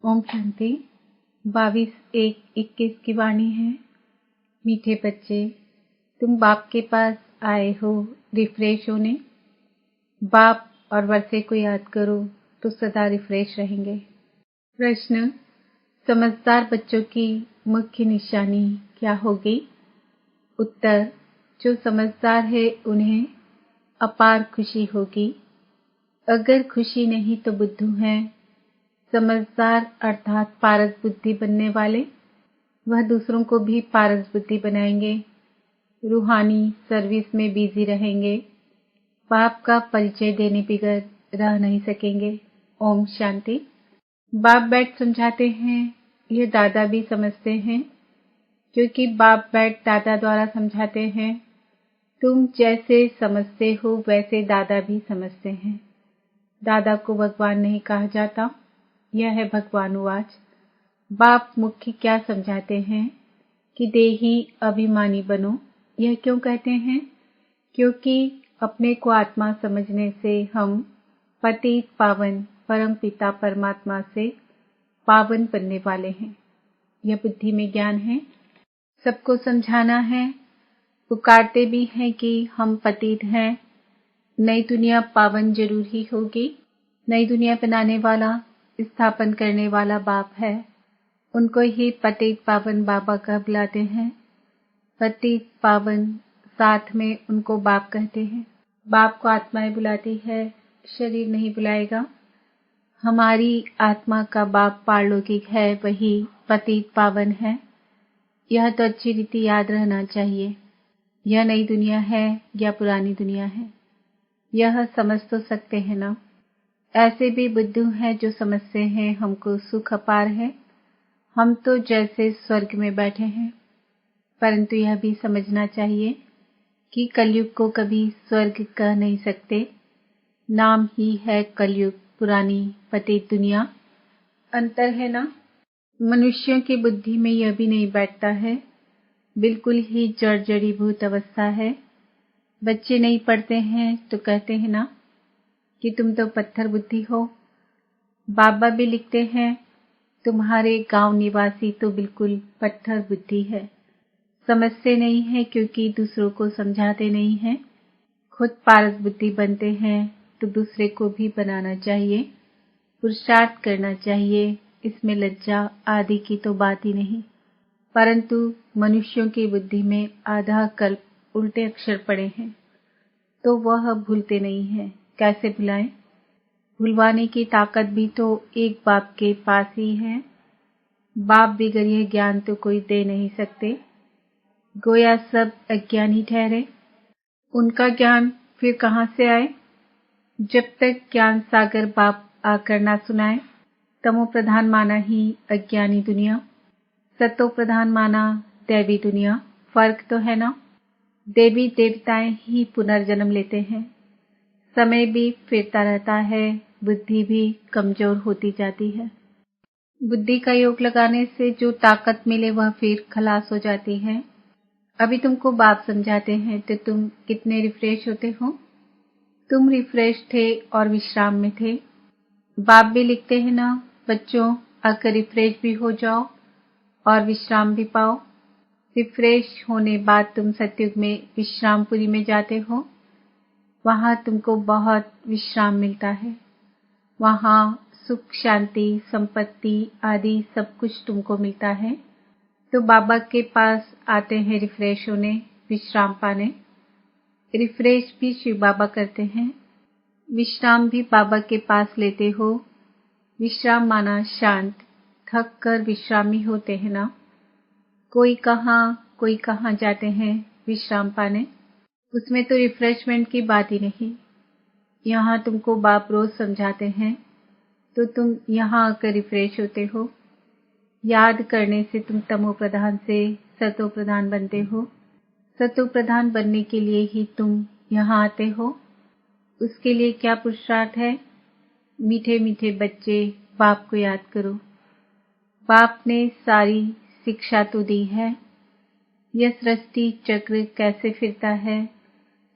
ओम शांति 22/1/21 की वाणी है। मीठे बच्चे, तुम बाप के पास आए हो रिफ्रेश होने। बाप और वर्षे को याद करो तो सदा रिफ्रेश रहेंगे। प्रश्न: समझदार बच्चों की मुख्य निशानी क्या होगी? उत्तर: जो समझदार है उन्हें अपार खुशी होगी। अगर खुशी नहीं तो बुद्धू हैं। समझदार अर्थात पारस बुद्धि बनने वाले, वह दूसरों को भी पारस बुद्धि बनाएंगे। रूहानी सर्विस में बिजी रहेंगे। बाप का परिचय देने बिगैर रह नहीं सकेंगे। ओम शांति। बाप बैठ समझाते हैं, ये दादा भी समझते हैं, क्योंकि बाप बैठ दादा द्वारा समझाते हैं। तुम जैसे समझते हो वैसे दादा भी समझते हैं। दादा को भगवान नहीं कहा जाता, यह है भगवानुवाच। बाप मुख्य क्या समझाते हैं कि देही अभिमानी बनो। यह क्यों कहते हैं? क्योंकि अपने को आत्मा समझने से हम पतित पावन परम पिता परमात्मा से पावन बनने वाले हैं। यह बुद्धि में ज्ञान है। सबको समझाना है। पुकारते भी हैं कि हम पतित हैं। नई दुनिया पावन जरूर ही होगी। नई दुनिया बनाने वाला, स्थापन करने वाला बाप है। उनको ही पतित पावन बाबा का बुलाते हैं। पतित पावन साथ में उनको बाप कहते हैं। बाप को आत्माएं बुलाती है, शरीर नहीं बुलाएगा। हमारी आत्मा का बाप पारलौकिक है, वही पतित पावन है। यह तो अच्छी रीति याद रहना चाहिए। यह नई दुनिया है या पुरानी दुनिया है, यह समझ तो सकते हैं ना। ऐसे भी बुद्धू हैं जो समझते हैं हमको सुख अपार है, हम तो जैसे स्वर्ग में बैठे हैं। परंतु यह भी समझना चाहिए कि कलयुग को कभी स्वर्ग कह नहीं सकते। नाम ही है कलयुग, पुरानी पतित दुनिया। अंतर है ना। मनुष्यों की बुद्धि में यह भी नहीं बैठता है। बिल्कुल ही जड़ जड़ीभूत अवस्था है। बच्चे नहीं पढ़ते हैं तो कहते हैं ना कि तुम तो पत्थर बुद्धि हो। बाबा भी लिखते हैं, तुम्हारे गांव निवासी तो बिल्कुल पत्थर बुद्धि है। समझते नहीं है क्योंकि दूसरों को समझाते नहीं हैं। खुद पारस बुद्धि बनते हैं तो दूसरे को भी बनाना चाहिए। पुरुषार्थ करना चाहिए, इसमें लज्जा आदि की तो बात ही नहीं। परंतु मनुष्यों की बुद्धि में आधा कल्प उल्टे अक्षर पड़े हैं तो वह भूलते नहीं हैं। कैसे भुलाएं? भुलवाने की ताकत भी तो एक बाप के पास ही है। बाप बिगर यह ज्ञान तो कोई दे नहीं सकते। गोया सब अज्ञानी ठहरे। उनका ज्ञान फिर कहाँ से आए? जब तक ज्ञान सागर बाप आकर ना सुनाए। तमो प्रधान माना ही अज्ञानी दुनिया, सतो प्रधान माना दैवी दुनिया। फर्क तो है ना। देवी देवताएं ही पुनर्जन्म लेते हैं। समय भी फिरता रहता है, बुद्धि भी कमजोर होती जाती है। बुद्धि का योग लगाने से जो ताकत मिले वह फिर खलास हो जाती है। अभी तुमको बाप समझाते हैं तो तुम कितने रिफ्रेश होते हो। तुम रिफ्रेश थे और विश्राम में थे। बाप भी लिखते हैं ना, बच्चों आकर रिफ्रेश भी हो जाओ और विश्राम भी पाओ। रिफ्रेश होने बाद तुम सतयुग में विश्रामपुरी में जाते हो। वहां तुमको बहुत विश्राम मिलता है। वहां सुख शांति संपत्ति आदि सब कुछ तुमको मिलता है। तो बाबा के पास आते हैं रिफ्रेश होने, विश्राम पाने। रिफ्रेश भी शिव बाबा करते हैं, विश्राम भी बाबा के पास लेते हो। विश्राम माना शांत, थक कर विश्रामी होते हैं ना। कोई कहाँ जाते हैं विश्राम पाने। उसमें तो रिफ्रेशमेंट की बात ही नहीं। यहाँ तुमको बाप रोज समझाते हैं तो तुम यहाँ आकर रिफ्रेश होते हो। याद करने से तुम तमो प्रधान से सतो प्रधान बनते हो। सतो प्रधान बनने के लिए ही तुम यहाँ आते हो। उसके लिए क्या पुरुषार्थ है? मीठे मीठे बच्चे, बाप को याद करो। बाप ने सारी शिक्षा तो दी है। यह सृष्टि चक्र कैसे फिरता है,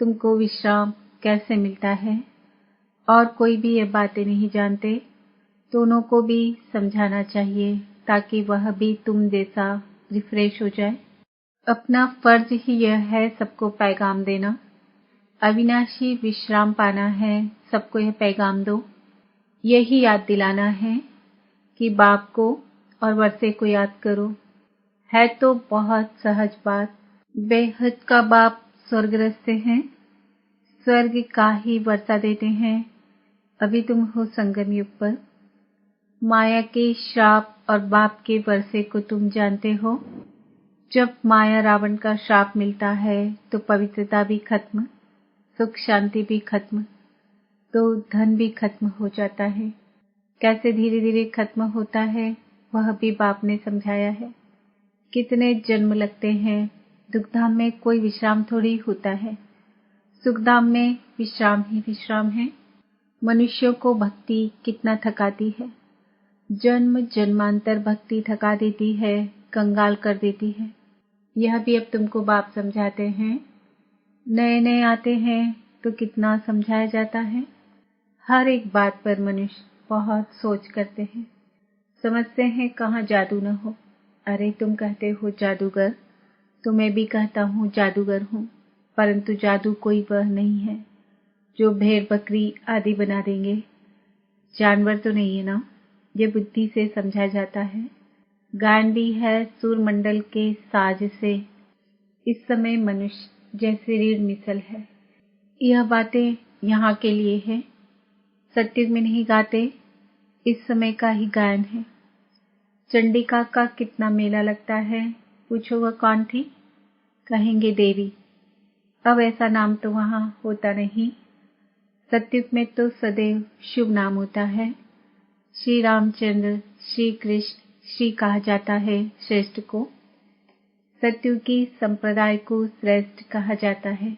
तुमको विश्राम कैसे मिलता है, और कोई भी ये बातें नहीं जानते। दोनों को भी समझाना चाहिए ताकि वह भी तुम जैसा रिफ्रेश हो जाए। अपना फर्ज ही यह है सबको पैगाम देना। अविनाशी विश्राम पाना है, सबको यह पैगाम दो। यही याद दिलाना है कि बाप को और वर्षे को याद करो। है तो बहुत सहज बात। बेहद का बाप स्वर्गरस्त हैं, स्वर्ग का ही वर्षा देते हैं। अभी तुम हो संगम युग पर। माया के श्राप और बाप के वर्षे को तुम जानते हो। जब माया रावण का श्राप मिलता है तो पवित्रता भी खत्म, सुख शांति भी खत्म, तो धन भी खत्म हो जाता है। कैसे धीरे धीरे खत्म होता है वह भी बाप ने समझाया है। कितने जन्म लगते हैं, दुखधाम में कोई विश्राम थोड़ी होता है, सुखधाम में विश्राम ही विश्राम है। मनुष्यों को भक्ति कितना थकाती है, जन्म जन्मांतर भक्ति थका देती है, कंगाल कर देती है। यह भी अब तुमको बाप समझाते हैं। नए नए आते हैं तो कितना समझाया जाता है। हर एक बात पर मनुष्य बहुत सोच करते हैं, समझते हैं कहाँ जादू न हो। अरे तुम कहते हो जादूगर, तो मैं भी कहता हूँ जादूगर हूँ, परंतु जादू कोई वह नहीं है जो भेड़ बकरी आदि बना देंगे। जानवर तो नहीं है ना, ये बुद्धि से समझा जाता है। गायन भी है सूरमंडल के साज से। इस समय मनुष्य जैसे रीढ़ मिसल है। यह बातें यहाँ के लिए है, सत्युग में नहीं गाते, इस समय का ही गायन है। चंडिका का कितना मेला लगता है, पूछो वह कौन थी, कहेंगे देवी। अब ऐसा नाम तो वहाँ होता नहीं। सत्युग में तो सदैव शुभ नाम होता है। श्री रामचंद्र, श्री कृष्ण, श्री कहा जाता है श्रेष्ठ को। सत्युगी संप्रदाय को श्रेष्ठ कहा जाता है।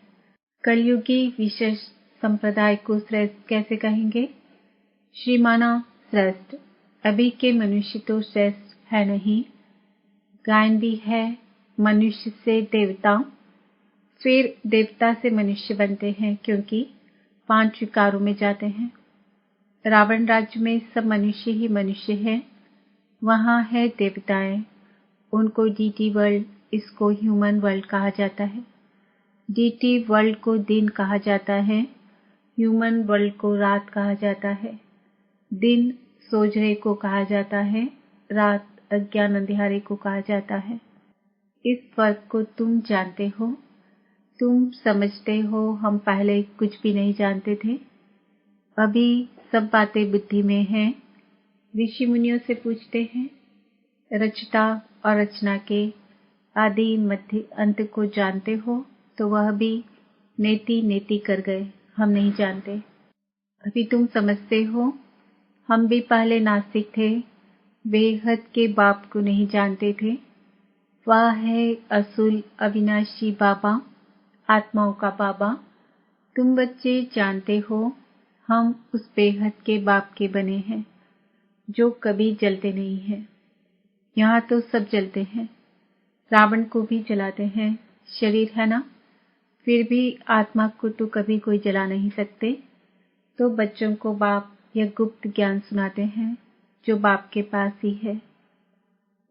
कलयुगी विशेष संप्रदाय को श्रेष्ठ कैसे कहेंगे? श्री माना श्रेष्ठ। अभी के मनुष्य तो श्रेष्ठ है नहीं। गायन भी है मनुष्य से देवता, फिर देवता से मनुष्य बनते हैं, क्योंकि 5 विकारों में जाते हैं। रावण राज्य में सब मनुष्य ही मनुष्य हैं। वहाँ है देवताएं, उनको डीटी वर्ल्ड, इसको ह्यूमन वर्ल्ड कहा जाता है। डीटी वर्ल्ड को दिन कहा जाता है, ह्यूमन वर्ल्ड को रात कहा जाता है। दिन सोझरे को कहा जाता है, रात अज्ञान अंधियारे को कहा जाता है। इस फर्क को तुम जानते हो, तुम समझते हो। हम पहले कुछ भी नहीं जानते थे, अभी सब बातें बुद्धि में हैं। ऋषि मुनियों से पूछते हैं, रचता और रचना के आदि मध्य अंत को जानते हो? तो वह भी नेति नेति कर गए, हम नहीं जानते। अभी तुम समझते हो। हम भी पहले नास्तिक थे, बेहद के बाप को नहीं जानते थे। वह है असुल अविनाशी बाबा, आत्माओं का बाबा। तुम बच्चे जानते हो, हम उस बेहद के बाप के बने हैं जो कभी जलते नहीं हैं। यहाँ तो सब जलते हैं, रावण को भी जलाते हैं। शरीर है ना, फिर भी आत्मा को तो कभी कोई जला नहीं सकते। तो बच्चों को बाप यह गुप्त ज्ञान सुनाते हैं जो बाप के पास ही है।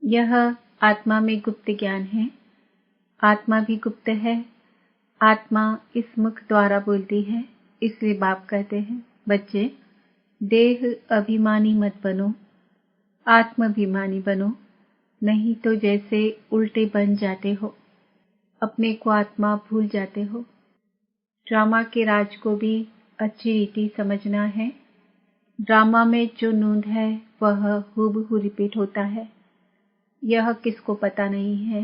यह आत्मा में गुप्त ज्ञान है। आत्मा भी गुप्त है। आत्मा इस मुख द्वारा बोलती है, इसलिए बाप कहते हैं, बच्चे देह अभिमानी मत बनो, आत्माभिमानी बनो, नहीं तो जैसे उल्टे बन जाते हो, अपने को आत्मा भूल जाते हो। ड्रामा के राज को भी अच्छी रीति समझना है। ड्रामा में जो नूंद है वह हूबहू रिपीट होता है, यह किसको पता नहीं है।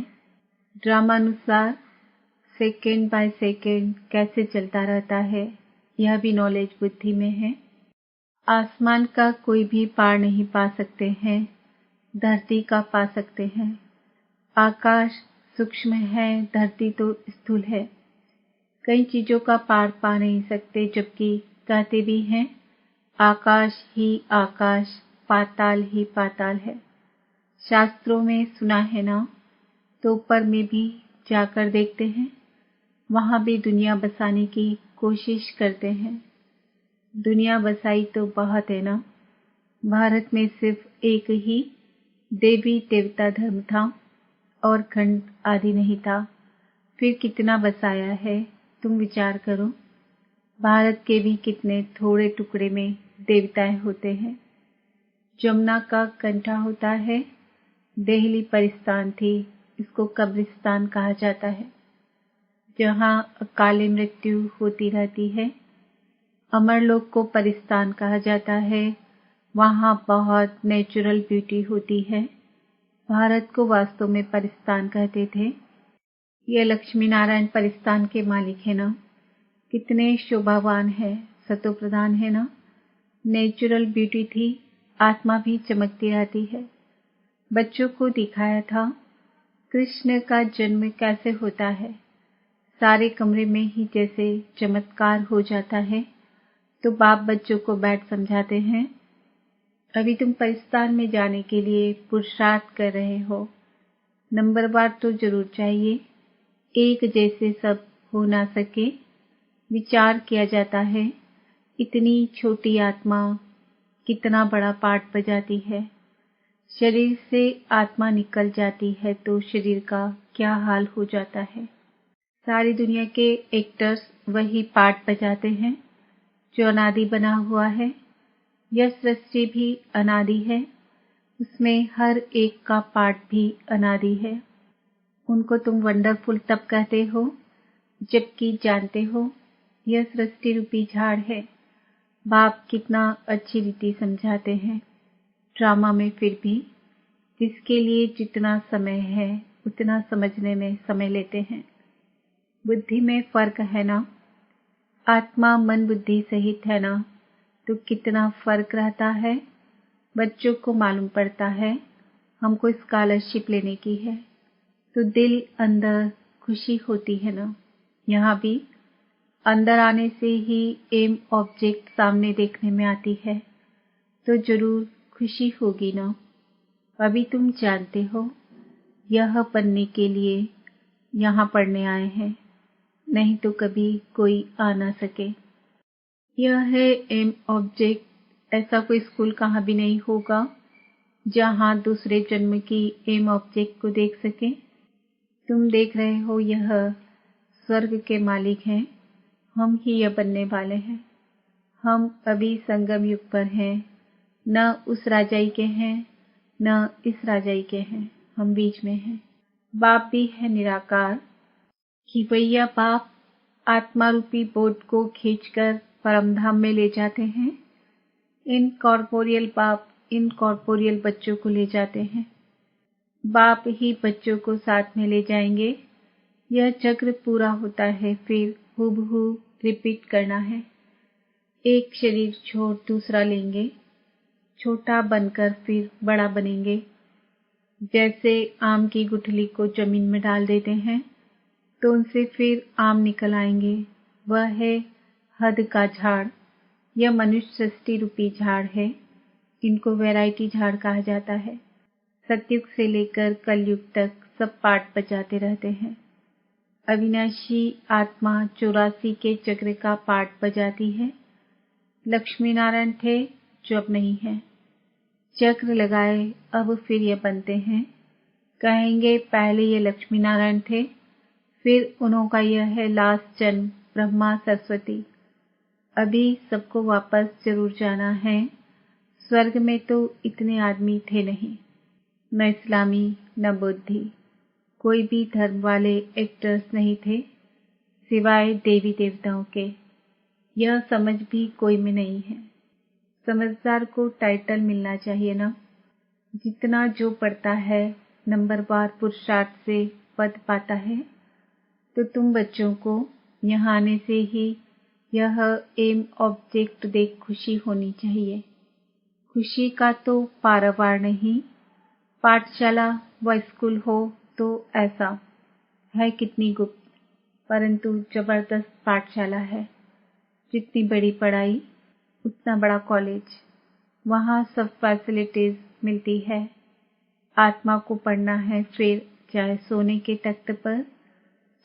ड्रामानुसार सेकेंड बाय सेकेंड कैसे चलता रहता है, यह भी नॉलेज बुद्धि में है। आसमान का कोई भी पार नहीं पा सकते हैं, धरती का पा सकते हैं। आकाश सूक्ष्म है, धरती तो स्थूल है। कई चीजों का पार पा नहीं सकते, जबकि कहते भी हैं आकाश ही आकाश, पाताल ही पाताल है। शास्त्रों में सुना है ना, तो ऊपर में भी जाकर देखते हैं, वहां भी दुनिया बसाने की कोशिश करते हैं। दुनिया बसाई तो बहुत है ना, भारत में सिर्फ एक ही देवी देवता धर्म था और खंड आदि नहीं था। फिर कितना बसाया है, तुम विचार करो। भारत के भी कितने थोड़े टुकड़े में देवताएं होते हैं। जमुना का कंठा होता है, देहली परिस्तान थी, इसको कब्रिस्तान कहा जाता है, जहाँ अकाले मृत्यु होती रहती है। अमरलोक को परिस्तान कहा जाता है, वहाँ बहुत नेचुरल ब्यूटी होती है। भारत को वास्तव में परिस्तान कहते थे। ये लक्ष्मी नारायण परिस्तान के मालिक है ना, कितने शोभावान है, सतोप्रधान है ना। नेचुरल ब्यूटी थी, आत्मा भी चमकती रहती है। बच्चों को दिखाया था कृष्ण का जन्म कैसे होता है। सारे कमरे में ही जैसे चमत्कार हो जाता है, तो बाप बच्चों को बैठ समझाते हैं। अभी तुम परिस्तान में जाने के लिए पुरुषार्थ कर रहे हो। नंबरवार तो जरूर चाहिए, एक जैसे सब हो ना सके। विचार किया जाता है, इतनी छोटी आत्मा कितना बड़ा पार्ट बजाती है। शरीर से आत्मा निकल जाती है तो शरीर का क्या हाल हो जाता है। सारी दुनिया के एक्टर्स वही पार्ट बजाते हैं जो अनादि बना हुआ है। यह सृष्टि भी अनादि है, उसमें हर एक का पार्ट भी अनादि है। उनको तुम वंडरफुल तब कहते हो जबकि जानते हो यह सृष्टि रूपी झाड़ है। बाप कितना अच्छी रीति समझाते हैं ड्रामा में। फिर भी जिसके लिए जितना समय है उतना समझने में समय लेते हैं। बुद्धि में फर्क है ना, आत्मा मन बुद्धि सहित है ना, तो कितना फर्क रहता है। बच्चों को मालूम पड़ता है हमको स्कॉलरशिप लेने की है, तो दिल अंदर खुशी होती है ना। यहाँ भी अंदर आने से ही एम ऑब्जेक्ट सामने देखने में आती है, तो जरूर खुशी होगी ना। अभी तुम जानते हो यह बनने के लिए यहाँ पढ़ने आए हैं, नहीं तो कभी कोई आ ना सके। यह है एम ऑब्जेक्ट। ऐसा कोई स्कूल कहाँ भी नहीं होगा जहाँ दूसरे जन्म की एम ऑब्जेक्ट को देख सके। तुम देख रहे हो यह स्वर्ग के मालिक हैं, हम ही यह बनने वाले हैं। हम अभी संगम युग पर हैं, न उस राजाई के हैं न इस राजाई के हैं, हम बीच में हैं। बाप भी है निराकार कि भैया बाप आत्मा रूपी बोट को खींचकर परमधाम में ले जाते हैं। इन कॉर्पोरियल बाप इन कॉर्पोरियल बच्चों को ले जाते हैं। बाप ही बच्चों को साथ में ले जाएंगे। यह चक्र पूरा होता है, फिर हूबहू रिपीट करना है। एक शरीर छोड़ दूसरा लेंगे, छोटा बनकर फिर बड़ा बनेंगे। जैसे आम की गुठली को जमीन में डाल देते हैं तो उनसे फिर आम निकल आएंगे, वह है हद का झाड़। यह मनुष्य सृष्टि रूपी झाड़ है, इनको वैरायटी झाड़ कहा जाता है। सतयुग से लेकर कलयुग तक सब पाठ बजाते रहते हैं। अविनाशी आत्मा 84 के चक्र का पाठ बजाती है। लक्ष्मी नारायण थे जो अब नहीं है, चक्र लगाए अब फिर ये बनते हैं। कहेंगे पहले ये लक्ष्मी नारायण थे, फिर उनका यह है लास्ट जन्म ब्रह्मा सरस्वती। अभी सबको वापस जरूर जाना है। स्वर्ग में तो इतने आदमी थे नहीं, न इस्लामी न बुद्धि, कोई भी धर्म वाले एक्टर्स नहीं थे सिवाय देवी देवताओं के। यह समझ भी कोई में नहीं है। समझदार को टाइटल मिलना चाहिए ना। जितना जो पढ़ता है नंबरवार पुरुषार्थ से पद पाता है, तो तुम बच्चों को यहाँ आने से ही यह एम ऑब्जेक्ट देख खुशी होनी चाहिए। खुशी का तो पारावार नहीं। पाठशाला व स्कूल हो तो ऐसा है कितनी गुप्त, परंतु जबरदस्त पाठशाला है। जितनी बड़ी पढ़ाई उतना बड़ा कॉलेज, वहाँ सब फैसिलिटीज मिलती है। आत्मा को पढ़ना है, फिर चाहे सोने के तख्त पर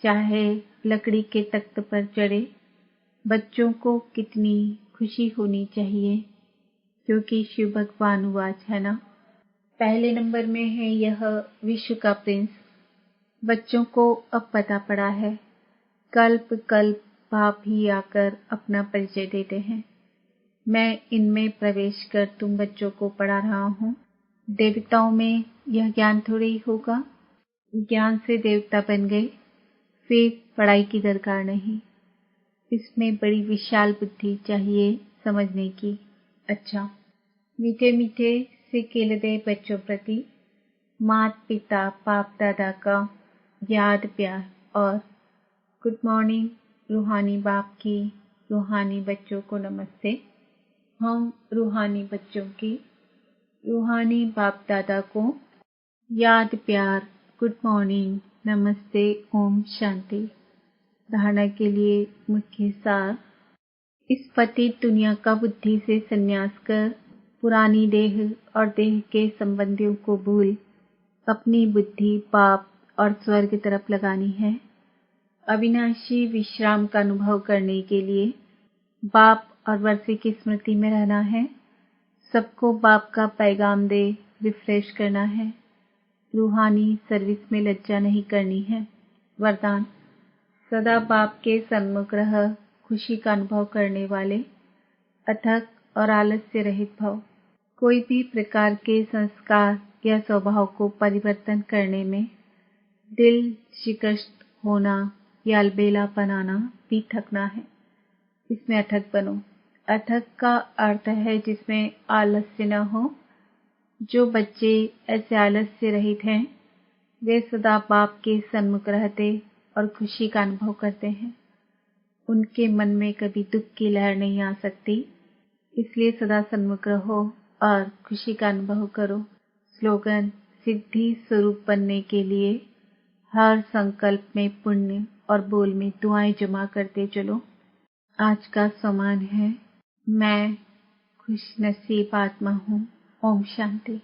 चाहे लकड़ी के तख्त पर चढ़े। बच्चों को कितनी खुशी होनी चाहिए। क्योंकि शिव भगवान वाच है ना। पहले नंबर में है यह विश्व का प्रिंस। बच्चों को अब पता पड़ा है, कल्प कल्प बाप ही आकर अपना परिचय देते हैं। मैं इनमें प्रवेश कर तुम बच्चों को पढ़ा रहा हूँ। देवताओं में यह ज्ञान थोड़ी ही होगा। ज्ञान से देवता बन गए, फिर पढ़ाई की दरकार नहीं। इसमें बड़ी विशाल बुद्धि चाहिए समझने की। अच्छा, मीठे मीठे से केलदे बच्चों प्रति माता पिता बाप दादा का याद प्यार और गुड मॉर्निंग रूहानी बाप की रूहानी बच्चों को नमस्ते। हम रूहानी बच्चों की रूहानी बाप दादा को याद प्यार गुड मॉर्निंग नमस्ते ओम शांति। धारणा के लिए मुख्य सार। इस पतित दुनिया का बुद्धि से संन्यास कर पुरानी देह और देह के संबंधियों को भूल अपनी बुद्धि पाप और स्वर्ग तरफ लगानी है। अविनाशी विश्राम का अनुभव करने के लिए बाप और वर्षे की स्मृति में रहना है। सबको बाप का पैगाम दे रिफ्रेश करना है। रूहानी सर्विस में लज्जा नहीं करनी है। वरदान, सदा बाप के सन्मुख रह खुशी का अनुभव करने वाले, अथक और आलस्य रहित भव। कोई भी प्रकार के संस्कार या स्वभाव को परिवर्तन करने में दिल शिकस्त होना या अलबेला बनाना भी थकना है। इसमें अथक बनो। अथक का अर्थ है जिसमें आलस्य न हो। जो बच्चे ऐसे आलस्य रहित हैं, वे सदा बाप के सन्मुख रहते और खुशी का अनुभव करते हैं। उनके मन में कभी दुख की लहर नहीं आ सकती। इसलिए सदा सन्मुख रहो और खुशी का अनुभव करो। स्लोगन, सिद्धि स्वरूप बनने के लिए हर संकल्प में पुण्य और बोल में दुआएं जमा करते चलो। आज का सम्मान है, मैं खुश नसीब आत्मा हूँ। ओम शांति।